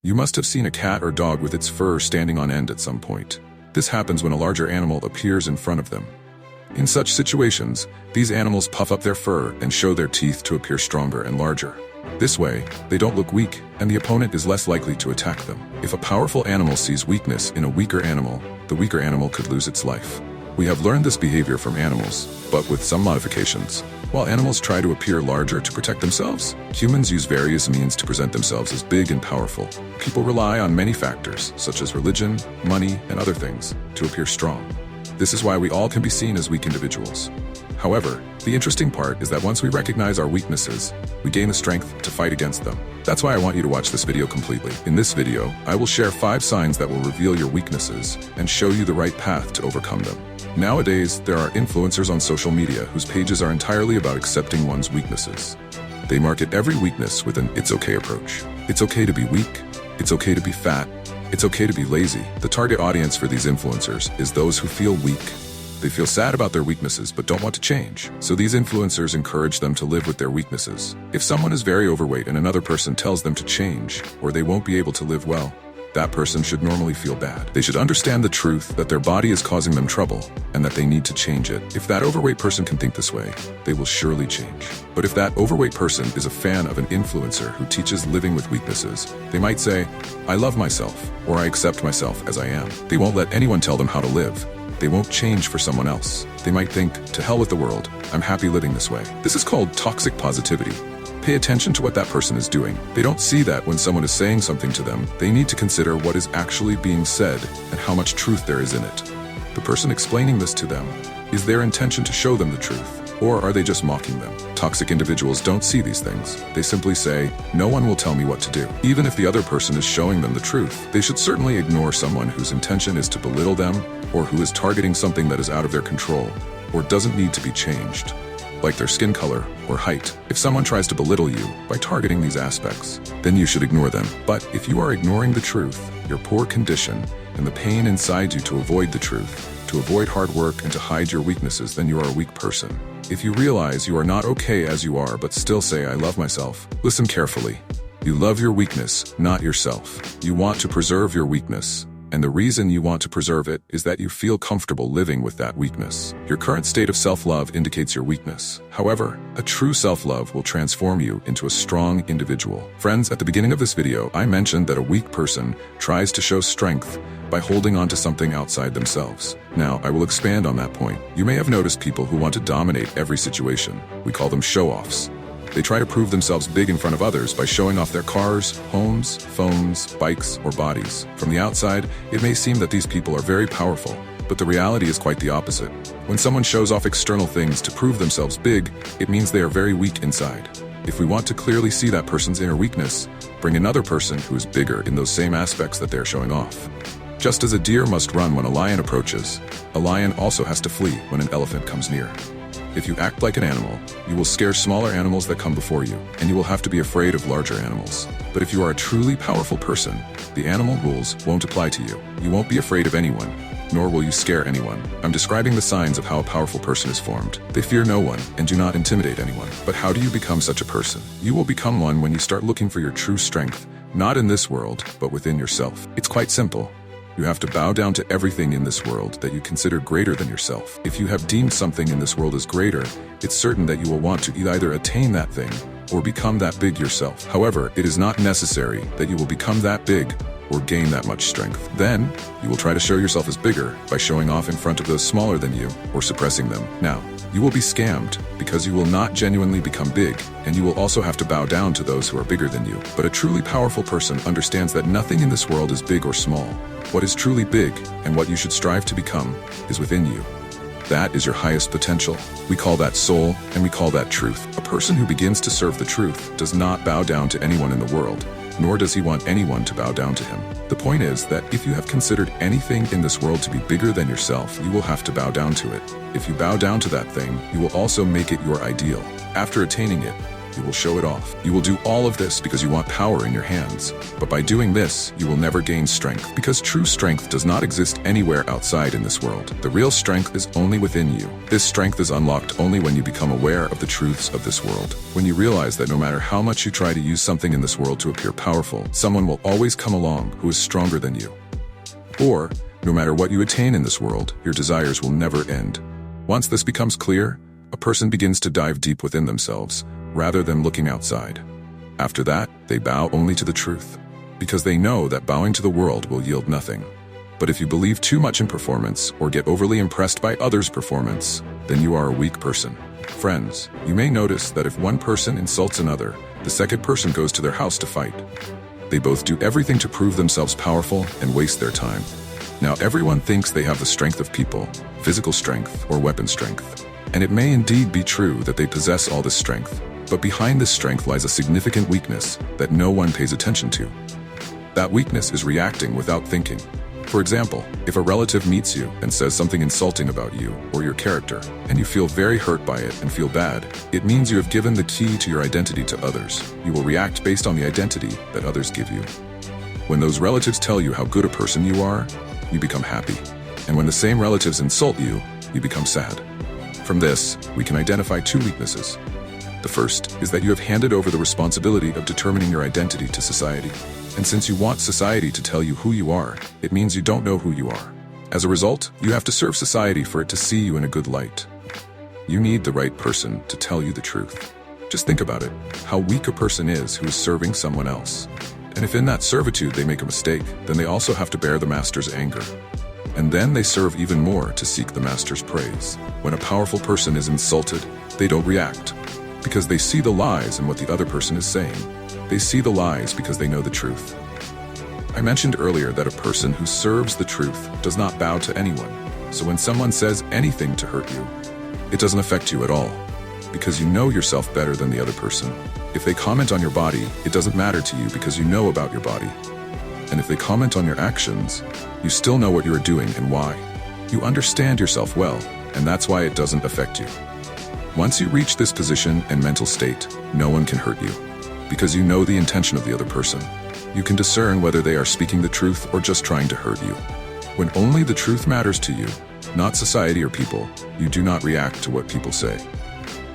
You must have seen a cat or dog with its fur standing on end at some point. This happens when a larger animal appears in front of them. In such situations, these animals puff up their fur and show their teeth to appear stronger and larger. This way, they don't look weak, and the opponent is less likely to attack them. If a powerful animal sees weakness in a weaker animal, the weaker animal could lose its life. We have learned this behavior from animals, but with some modifications. While animals try to appear larger to protect themselves, humans use various means to present themselves as big and powerful. People rely on many factors, such as religion, money, and other things, to appear strong. This is why we all can be seen as weak individuals. However, the interesting part is that once we recognize our weaknesses, we gain the strength to fight against them. That's why I want you to watch this video completely. In this video, I will share 5 signs that will reveal your weaknesses and show you the right path to overcome them. Nowadays, there are influencers on social media whose pages are entirely about accepting one's weaknesses. They market every weakness with an "it's okay" approach. It's okay to be weak. It's okay to be fat. It's okay to be lazy. The target audience for these influencers is those who feel weak. They feel sad about their weaknesses but don't want to change. So these influencers encourage them to live with their weaknesses. If someone is very overweight and another person tells them to change, or they won't be able to live well, that person should normally feel bad. They should understand the truth that their body is causing them trouble and that they need to change it. If that overweight person can think this way, they will surely change. But if that overweight person is a fan of an influencer who teaches living with weaknesses, they might say, "I love myself," or "I accept myself as I am." They won't let anyone tell them how to live. They won't change for someone else. They might think, "To hell with the world, I'm happy living this way." This is called toxic positivity. Pay attention to what that person is doing. They don't see that when someone is saying something to them, they need to consider what is actually being said and how much truth there is in it. The person explaining this to them, is their intention to show them the truth, or are they just mocking them? Toxic individuals don't see these things. They simply say, "No one will tell me what to do." Even if the other person is showing them the truth, they should certainly ignore someone whose intention is to belittle them or who is targeting something that is out of their control or doesn't need to be changed, like their skin color or height. If someone tries to belittle you by targeting these aspects, then you should ignore them. But if you are ignoring the truth, your poor condition, and the pain inside you to avoid the truth, to avoid hard work and to hide your weaknesses, then you are a weak person. If you realize you are not okay as you are but still say, "I love myself," listen carefully. You love your weakness, not yourself. You want to preserve your weakness. And the reason you want to preserve it is that you feel comfortable living with that weakness. Your current state of self-love indicates your weakness. However, a true self-love will transform you into a strong individual. Friends, at the beginning of this video, I mentioned that a weak person tries to show strength by holding on to something outside themselves. Now, I will expand on that point. You may have noticed people who want to dominate every situation. We call them show-offs. They try to prove themselves big in front of others by showing off their cars, homes, phones, bikes, or bodies. From the outside, it may seem that these people are very powerful, but the reality is quite the opposite. When someone shows off external things to prove themselves big, it means they are very weak inside. If we want to clearly see that person's inner weakness, bring another person who is bigger in those same aspects that they're showing off. Just as a deer must run when a lion approaches, a lion also has to flee when an elephant comes near. If you act like an animal, you will scare smaller animals that come before you, and you will have to be afraid of larger animals. But if you are a truly powerful person, the animal rules won't apply to you. You won't be afraid of anyone, nor will you scare anyone. I'm describing the signs of how a powerful person is formed. They fear no one and do not intimidate anyone. But how do you become such a person? You will become one when you start looking for your true strength, not in this world, but within yourself. It's quite simple. You have to bow down to everything in this world that you consider greater than yourself. If you have deemed something in this world as greater, it's certain that you will want to either attain that thing or become that big yourself. However, it is not necessary that you will become that big or gain that much strength. Then, you will try to show yourself as bigger by showing off in front of those smaller than you or suppressing them. Now, you will be scammed because you will not genuinely become big, and you will also have to bow down to those who are bigger than you. But a truly powerful person understands that nothing in this world is big or small. What is truly big, and what you should strive to become, is within you. That is your highest potential. We call that soul, and we call that truth. A person who begins to serve the truth does not bow down to anyone in the world, nor does he want anyone to bow down to him. The point is that if you have considered anything in this world to be bigger than yourself, you will have to bow down to it. If you bow down to that thing, you will also make it your ideal. After attaining it, You will show it off. You will do all of this because you want power in your hands. But by doing this, you will never gain strength, because true strength does not exist anywhere outside in this world. The real strength is only within you. This strength is unlocked only when you become aware of the truths of this world. When you realize that no matter how much you try to use something in this world to appear powerful, someone will always come along who is stronger than you. Or, no matter what you attain in this world, your desires will never end. Once this becomes clear, a person begins to dive deep within themselves, rather than looking outside. After that, they bow only to the truth, because they know that bowing to the world will yield nothing. But if you believe too much in performance, or get overly impressed by others' performance, then you are a weak person. Friends, you may notice that if one person insults another, the second person goes to their house to fight. They both do everything to prove themselves powerful and waste their time. Now everyone thinks they have the strength of people, physical strength or weapon strength. And it may indeed be true that they possess all this strength, but behind this strength lies a significant weakness that no one pays attention to. That weakness is reacting without thinking. For example, if a relative meets you and says something insulting about you or your character, and you feel very hurt by it and feel bad, it means you have given the key to your identity to others. You will react based on the identity that others give you. When those relatives tell you how good a person you are, you become happy. And when the same relatives insult you, you become sad. From this, we can identify two weaknesses. The first is that you have handed over the responsibility of determining your identity to society. And since you want society to tell you who you are, it means you don't know who you are. As a result, you have to serve society for it to see you in a good light. You need the right person to tell you the truth. Just think about it, how weak a person is who is serving someone else. And if in that servitude they make a mistake, then they also have to bear the master's anger. And then they serve even more to seek the master's praise. When a powerful person is insulted, they don't react, because they see the lies in what the other person is saying. They see the lies because they know the truth. I mentioned earlier that a person who serves the truth does not bow to anyone. So when someone says anything to hurt you, it doesn't affect you at all, because you know yourself better than the other person. If they comment on your body, it doesn't matter to you because you know about your body. And if they comment on your actions, you still know what you are doing and why. You understand yourself well, and that's why it doesn't affect you. Once you reach this position and mental state, no one can hurt you, because you know the intention of the other person. You can discern whether they are speaking the truth or just trying to hurt you. When only the truth matters to you, not society or people, you do not react to what people say.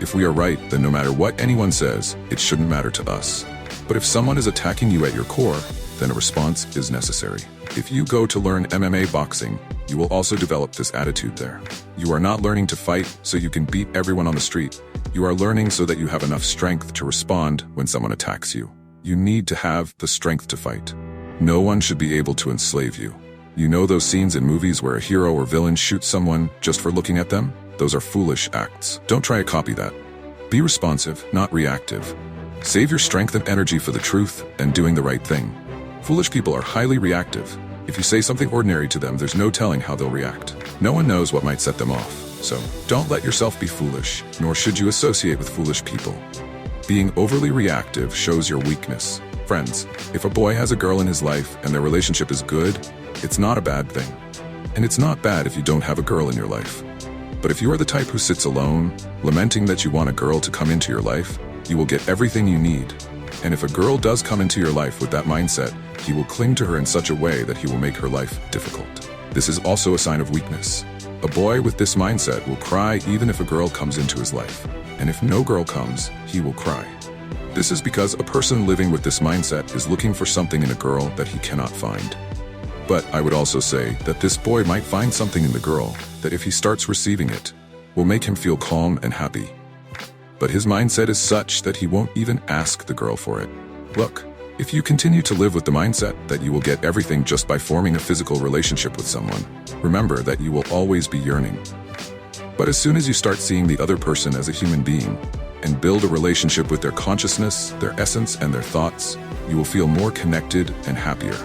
If we are right, then no matter what anyone says, it shouldn't matter to us. But if someone is attacking you at your core, then a response is necessary. If you go to learn MMA boxing, you will also develop this attitude there. You are not learning to fight so you can beat everyone on the street. You are learning so that you have enough strength to respond when someone attacks you. You need to have the strength to fight. No one should be able to enslave you. You know those scenes in movies where a hero or villain shoots someone just for looking at them? Those are foolish acts. Don't try to copy that. Be responsive, not reactive. Save your strength and energy for the truth and doing the right thing. Foolish people are highly reactive. If you say something ordinary to them, there's no telling how they'll react. No one knows what might set them off. So, don't let yourself be foolish, nor should you associate with foolish people. Being overly reactive shows your weakness. Friends, if a boy has a girl in his life and their relationship is good, it's not a bad thing. And it's not bad if you don't have a girl in your life. But if you are the type who sits alone, lamenting that you want a girl to come into your life, you will get everything you need. And if a girl does come into your life with that mindset, he will cling to her in such a way that he will make her life difficult. This is also a sign of weakness. A boy with this mindset will cry even if a girl comes into his life. And if no girl comes, he will cry. This is because a person living with this mindset is looking for something in a girl that he cannot find. But I would also say that this boy might find something in the girl that if he starts receiving it, will make him feel calm and happy. But his mindset is such that he won't even ask the girl for it. Look, if you continue to live with the mindset that you will get everything just by forming a physical relationship with someone, remember that you will always be yearning. But as soon as you start seeing the other person as a human being, and build a relationship with their consciousness, their essence, and their thoughts, you will feel more connected and happier.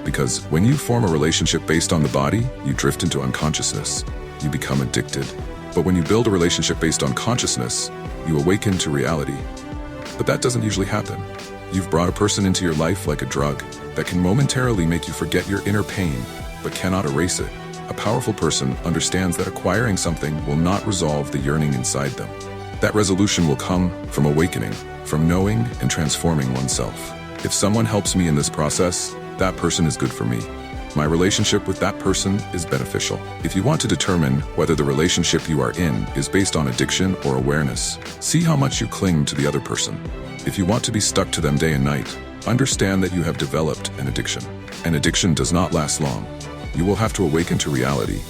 Because when you form a relationship based on the body, you drift into unconsciousness. You become addicted. But when you build a relationship based on consciousness, you awaken to reality. But that doesn't usually happen. You've brought a person into your life like a drug that can momentarily make you forget your inner pain, but cannot erase it. A powerful person understands that acquiring something will not resolve the yearning inside them. That resolution will come from awakening, from knowing and transforming oneself. If someone helps me in this process, that person is good for me. My relationship with that person is beneficial. If you want to determine whether the relationship you are in is based on addiction or awareness, see how much you cling to the other person. If you want to be stuck to them day and night, understand that you have developed an addiction. An addiction does not last long. You will have to awaken to reality.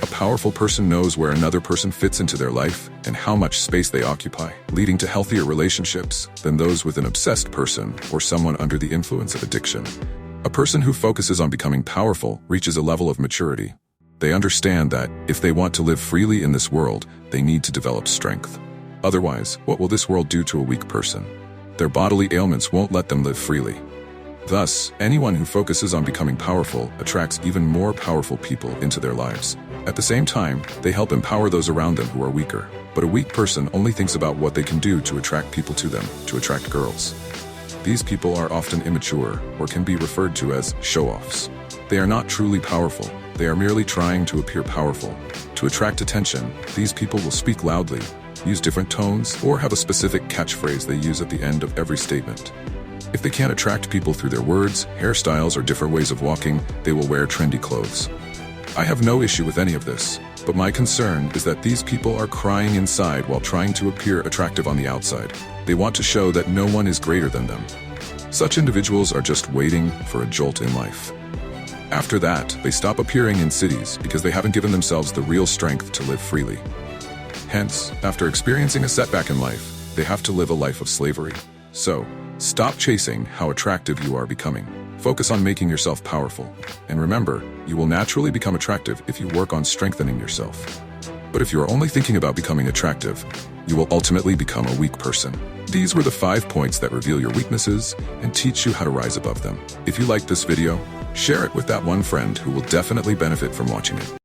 A powerful person knows where another person fits into their life and how much space they occupy, leading to healthier relationships than those with an obsessed person or someone under the influence of addiction. A person who focuses on becoming powerful reaches a level of maturity. They understand that, if they want to live freely in this world, they need to develop strength. Otherwise, what will this world do to a weak person? Their bodily ailments won't let them live freely. Thus, anyone who focuses on becoming powerful attracts even more powerful people into their lives. At the same time, they help empower those around them who are weaker. But a weak person only thinks about what they can do to attract people to them, to attract girls. These people are often immature, or can be referred to as show-offs. They are not truly powerful. They are merely trying to appear powerful. To attract attention, these people will speak loudly, use different tones, or have a specific catchphrase they use at the end of every statement. If they can't attract people through their words, hairstyles, or different ways of walking, they will wear trendy clothes. I have no issue with any of this, but my concern is that these people are crying inside while trying to appear attractive on the outside. They want to show that no one is greater than them. Such individuals are just waiting for a jolt in life. After that, they stop appearing in cities because they haven't given themselves the real strength to live freely. Hence, after experiencing a setback in life, they have to live a life of slavery. So, stop chasing how attractive you are becoming. Focus on making yourself powerful. And remember, you will naturally become attractive if you work on strengthening yourself. But if you are only thinking about becoming attractive, you will ultimately become a weak person. These were the 5 points that reveal your weaknesses and teach you how to rise above them. If you liked this video, share it with that one friend who will definitely benefit from watching it.